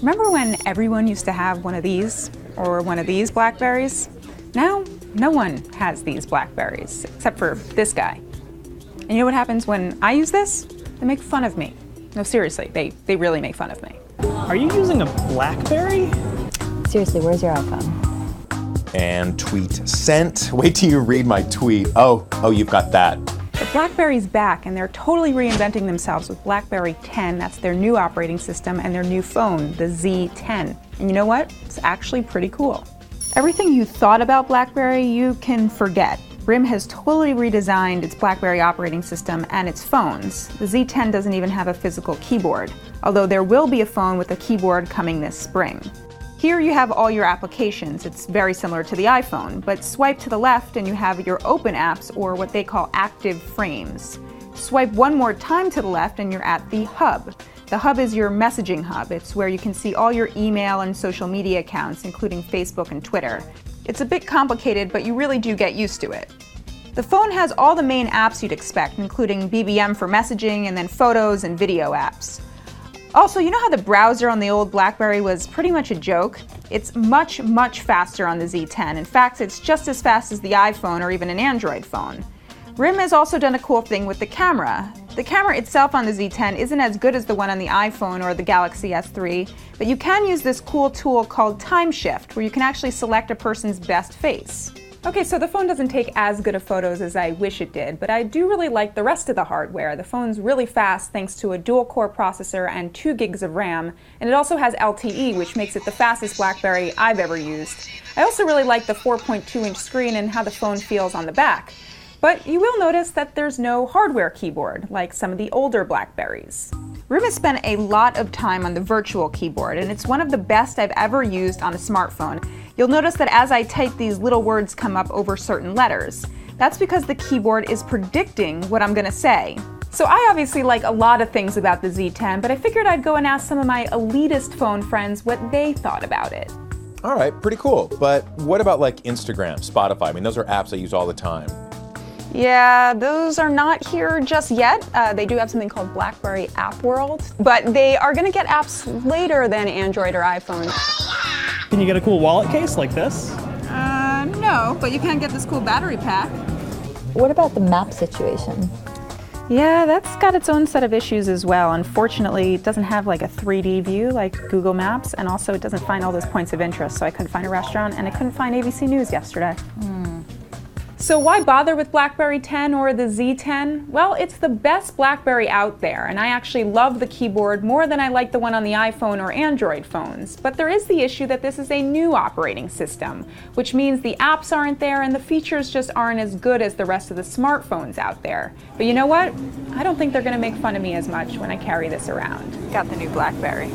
Remember when everyone used to have one of these or one of these BlackBerries? Now, no one has these BlackBerries except for this guy. And you know what happens when I use this? They make fun of me. No, seriously, they really make fun of me. Are you using a BlackBerry? Seriously, where's your iPhone? And tweet sent. Wait till you read my tweet. Oh, you've got that. The BlackBerry's back, and they're totally reinventing themselves with BlackBerry 10. That's their new operating system and their new phone, the Z10. And you know what? It's actually pretty cool. Everything you thought about BlackBerry, you can forget. RIM has totally redesigned its BlackBerry operating system and its phones. The Z10 doesn't even have a physical keyboard, although there will be a phone with a keyboard coming this spring. Here you have all your applications. It's very similar to the iPhone, but swipe to the left and you have your open apps, or what they call active frames. Swipe one more time to the left and you're at the hub. The hub is your messaging hub. It's where you can see all your email and social media accounts, including Facebook and Twitter. It's a bit complicated, but you really do get used to it. The phone has all the main apps you'd expect, including BBM for messaging and then photos and video apps. Also, you know how the browser on the old BlackBerry was pretty much a joke? It's much, much faster on the Z10. In fact, it's just as fast as the iPhone or even an Android phone. RIM has also done a cool thing with the camera. The camera itself on the Z10 isn't as good as the one on the iPhone or the Galaxy S3, but you can use this cool tool called Time Shift, where you can actually select a person's best face. Okay, so the phone doesn't take as good of photos as I wish it did, but I do really like the rest of the hardware. The phone's really fast thanks to a dual-core processor and 2 gigs of RAM, and it also has LTE, which makes it the fastest BlackBerry I've ever used. I also really like the 4.2-inch screen and how the phone feels on the back. But you will notice that there's no hardware keyboard, like some of the older BlackBerries. RIM has spent a lot of time on the virtual keyboard, and it's one of the best I've ever used on a smartphone. You'll notice that as I type, these little words come up over certain letters. That's because the keyboard is predicting what I'm gonna say. So I obviously like a lot of things about the Z10, but I figured I'd go and ask some of my elitist phone friends what they thought about it. All right, pretty cool. But what about like Instagram, Spotify? I mean, those are apps I use all the time. Yeah, those are not here just yet. They do have something called BlackBerry App World, but they are going to get apps later than Android or iPhone. Can you get a cool wallet case like this? No, but you can get this cool battery pack. What about the map situation? Yeah, that's got its own set of issues as well. Unfortunately, it doesn't have like a 3D view like Google Maps, and also it doesn't find all those points of interest. So I couldn't find a restaurant, and I couldn't find ABC News yesterday. So why bother with BlackBerry 10 or the Z10? Well, it's the best BlackBerry out there, and I actually love the keyboard more than I like the one on the iPhone or Android phones. But there is the issue that this is a new operating system, which means the apps aren't there and the features just aren't as good as the rest of the smartphones out there. But you know what? I don't think they're going to make fun of me as much when I carry this around. Got the new BlackBerry.